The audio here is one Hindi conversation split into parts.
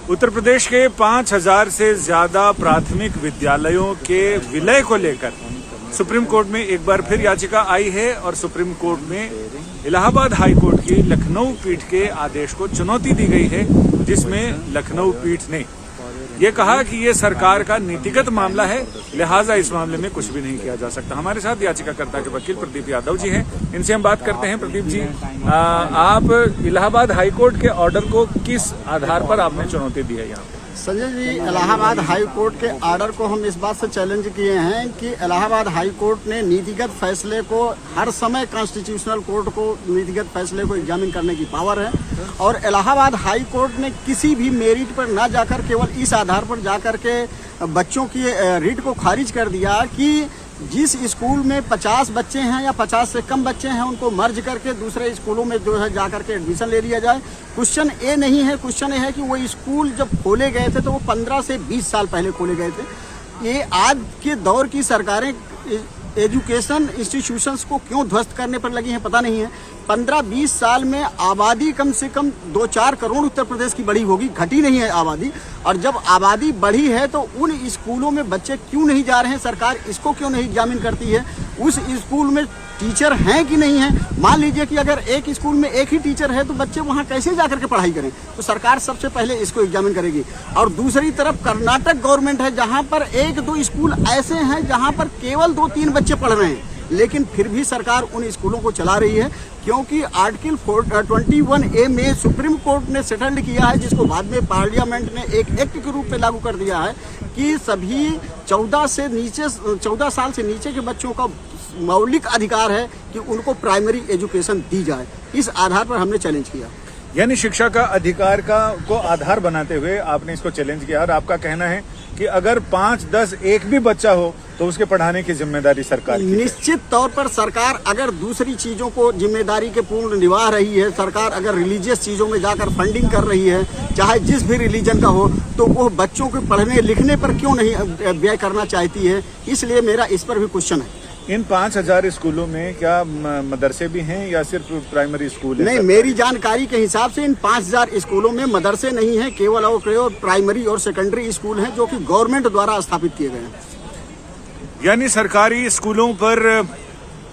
उत्तर प्रदेश के 5000 से ज्यादा प्राथमिक विद्यालयों के विलय को लेकर सुप्रीम कोर्ट में एक बार फिर याचिका आई है और सुप्रीम कोर्ट में इलाहाबाद हाई कोर्ट की लखनऊ पीठ के आदेश को चुनौती दी गई है, जिसमें लखनऊ पीठ ने ये कहा कि ये सरकार का नीतिगत मामला है, लिहाजा इस मामले में कुछ भी नहीं किया जा सकता। हमारे साथ याचिकाकर्ता के वकील प्रदीप यादव जी हैं, इनसे हम बात करते हैं। प्रदीप जी, आप इलाहाबाद हाई कोर्ट के ऑर्डर को किस आधार पर आपने चुनौती दी है? यहाँ संजय जी, इलाहाबाद हाई कोर्ट के ऑर्डर को हम इस बात से चैलेंज किए हैं कि इलाहाबाद हाई कोर्ट ने नीतिगत फैसले को हर समय कॉन्स्टिट्यूशनल कोर्ट को नीतिगत फैसले को एग्जामिन करने की पावर है, और इलाहाबाद हाई कोर्ट ने किसी भी मेरिट पर ना जाकर केवल इस आधार पर जाकर के बच्चों की रिट को खारिज कर दिया कि जिस स्कूल में 50 बच्चे हैं या 50 से कम बच्चे हैं उनको मर्ज करके दूसरे स्कूलों में जो है जाकर के एडमिशन ले लिया जाए। क्वेश्चन ये नहीं है, क्वेश्चन ये है कि वो स्कूल जब खोले गए थे तो वो 15 से 20 साल पहले खोले गए थे। ये आज के दौर की सरकारें एजुकेशन इंस्टीट्यूशंस को क्यों ध्वस्त करने पर लगी हैं पता नहीं है। 15-20 साल में आबादी कम से कम 2-4 करोड़ उत्तर प्रदेश की बढ़ी होगी, घटी नहीं है आबादी। और जब आबादी बढ़ी है तो उन स्कूलों में बच्चे क्यों नहीं जा रहे हैं, सरकार इसको क्यों नहीं एग्जामिन करती है। उस स्कूल में टीचर हैं कि नहीं है। मान लीजिए कि अगर एक स्कूल में एक ही टीचर है तो बच्चे वहां कैसे जाकर के पढ़ाई करें, तो सरकार सबसे पहले इसको एग्जामिन करेगी। और दूसरी तरफ कर्नाटक गवर्नमेंट है जहां पर 1-2 स्कूल ऐसे हैं जहां पर केवल 2-3 बच्चे पढ़ रहे हैं, लेकिन फिर भी सरकार उन स्कूलों को चला रही है, क्योंकि आर्टिकल 21A में सुप्रीम कोर्ट ने सेटल्ड किया है, जिसको बाद में पार्लियामेंट ने एक एक्ट के रूप में लागू कर दिया है कि सभी 14 साल से नीचे के बच्चों का मौलिक अधिकार है कि उनको प्राइमरी एजुकेशन दी जाए। इस आधार पर हमने चैलेंज किया। यानी शिक्षा का अधिकार को आधार बनाते हुए आपने इसको चैलेंज किया, और आपका कहना है कि अगर 5-10 एक भी बच्चा हो तो उसके पढ़ाने की जिम्मेदारी सरकार की है। निश्चित तौर पर सरकार अगर दूसरी चीजों को जिम्मेदारी के पूर्ण निभा रही है, सरकार अगर रिलीजियस चीजों में जाकर फंडिंग कर रही है, चाहे जिस भी रिलीजन का हो, तो वो बच्चों के पढ़ने लिखने पर क्यों नहीं व्यय करना चाहती है। इसलिए मेरा इस पर भी क्वेश्चन है। इन 5000 स्कूलों में क्या मदरसे भी हैं या सिर्फ प्राइमरी स्कूल है? नहीं, मेरी जानकारी के हिसाब से इन 5000 स्कूलों में मदरसे नहीं हैं, केवल और प्राइमरी और सेकेंडरी स्कूल हैं जो कि गवर्नमेंट द्वारा स्थापित किए गए हैं। यानी सरकारी स्कूलों पर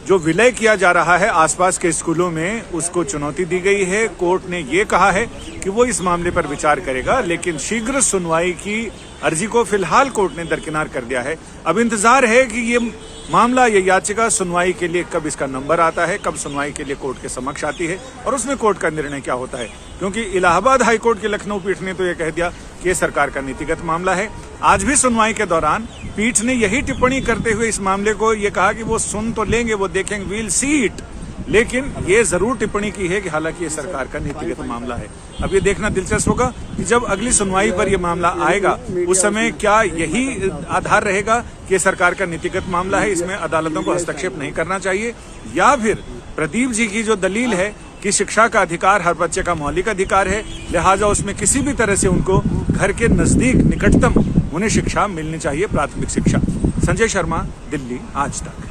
जो विलय किया जा रहा है आसपास के स्कूलों में, उसको चुनौती दी गई है। कोर्ट ने ये कहा है कि वो इस मामले पर विचार करेगा, लेकिन शीघ्र सुनवाई की अर्जी को फिलहाल कोर्ट ने दरकिनार कर दिया है। अब इंतजार है कि ये मामला, ये याचिका सुनवाई के लिए कब इसका नंबर आता है, कब सुनवाई के लिए कोर्ट के समक्ष आती है और उसमें कोर्ट का निर्णय क्या होता है। क्योंकि इलाहाबाद हाई कोर्ट की लखनऊ पीठ ने तो ये कह दिया कि ये सरकार का नीतिगत मामला है। आज भी सुनवाई के दौरान पीठ ने यही टिप्पणी करते हुए इस मामले को ये कहा कि वो सुन तो लेंगे, वो देखेंगे, वील सी इट, लेकिन ये जरूर टिप्पणी की है कि हालांकि ये सरकार का नीतिगत मामला है। अब ये देखना दिलचस्प होगा कि जब अगली सुनवाई पर यह मामला आएगा उस समय क्या यही आधार रहेगा कि ये सरकार का नीतिगत मामला है, इसमें अदालतों को हस्तक्षेप नहीं करना चाहिए, या फिर प्रदीप जी की जो दलील है कि शिक्षा का अधिकार हर बच्चे का मौलिक अधिकार है, लिहाजा उसमें किसी भी तरह से उनको घर के नजदीक निकटतम उन्हें शिक्षा मिलनी चाहिए, प्राथमिक शिक्षा। संजय शर्मा, दिल्ली आज तक।